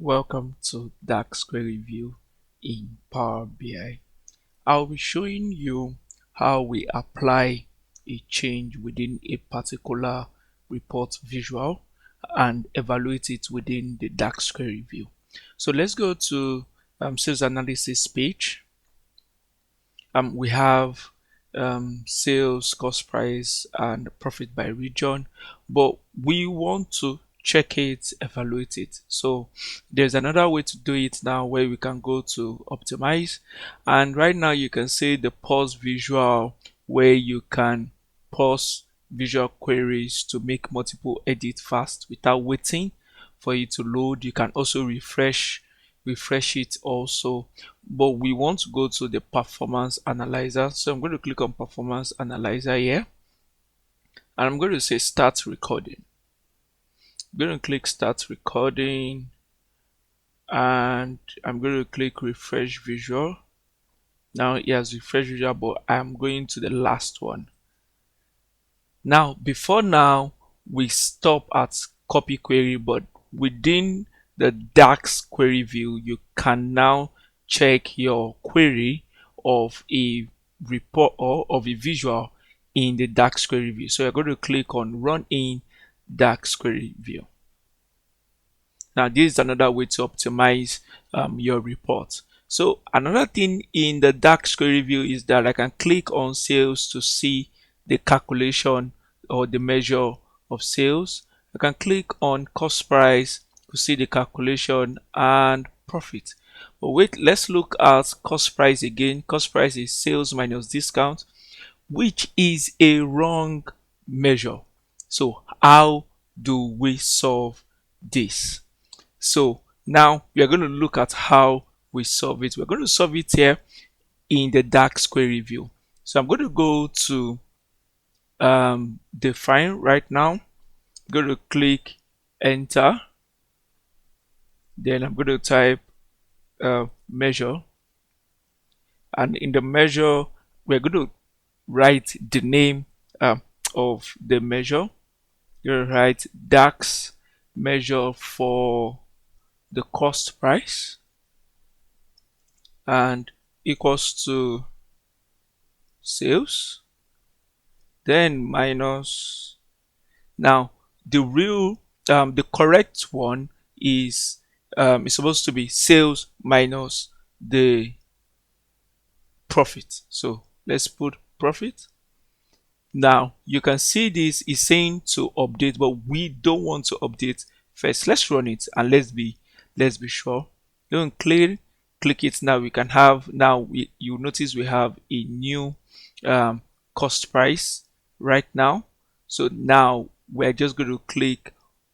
Welcome to DAX Query View in Power BI. I'll be showing you how we apply a change within a particular report visual and evaluate it within the DAX Query View. So let's go to sales analysis page. We have sales, cost price, and profit by region, but we want to check it, evaluate it. So there's another way to do it now where we can go to optimize, and right now you can see the pause visual where you can pause visual queries to make multiple edits fast without waiting for it to load. You can also refresh it also, but we want to go to the performance analyzer. So I'm going to click on performance analyzer here, and I'm going to say start recording. I'm going to click start recording, and I'm going to click refresh visual. Now it has refresh visual, but I'm going to the last one. Now before now we stop at copy query, but within the DAX query view you can now check your query of a report or of a visual in the DAX query view. So you're going to click on run in DAX query view. Now this is another way to optimize your report. So another thing in the DAX query view is that I can click on sales to see the calculation or the measure of sales. I can click on cost price to see the calculation and profit. But wait, let's look at cost price again. Cost price is sales minus discount, which is a wrong measure. So how do we solve this? So now we are going to look at how we solve it. We're going to solve it here in the DAX query view. So I'm going to go to define right now. I'm going to click enter. Then I'm going to type measure, and in the measure we're going to write the name of the measure. You're going to write DAX measure for the cost price and equals to sales, then minus. Now the correct one is supposed to be sales minus the profit. So let's put profit. Now you can see this is saying to update, but we don't want to update first. Let's run it and let's be sure. Don't click it. Now we can have, you notice we have a new cost price right now. So now we're just going to click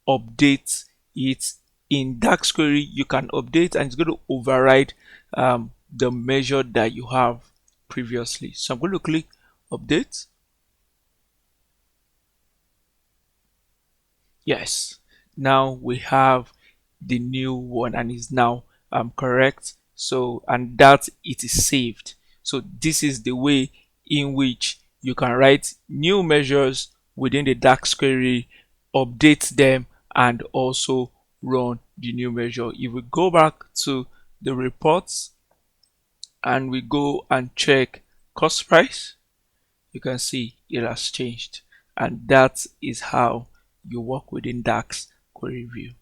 update it. In DAX query you can update and it's going to override the measure that you have previously. So I'm going to click update. Yes, now we have the new one and is now correct. So, and that it is saved. So this is the way in which you can write new measures within the DAX query, update them, and also run the new measure. If we go back to the reports and we go and check cost price, you can see it has changed, and that is how you work within DAX query view.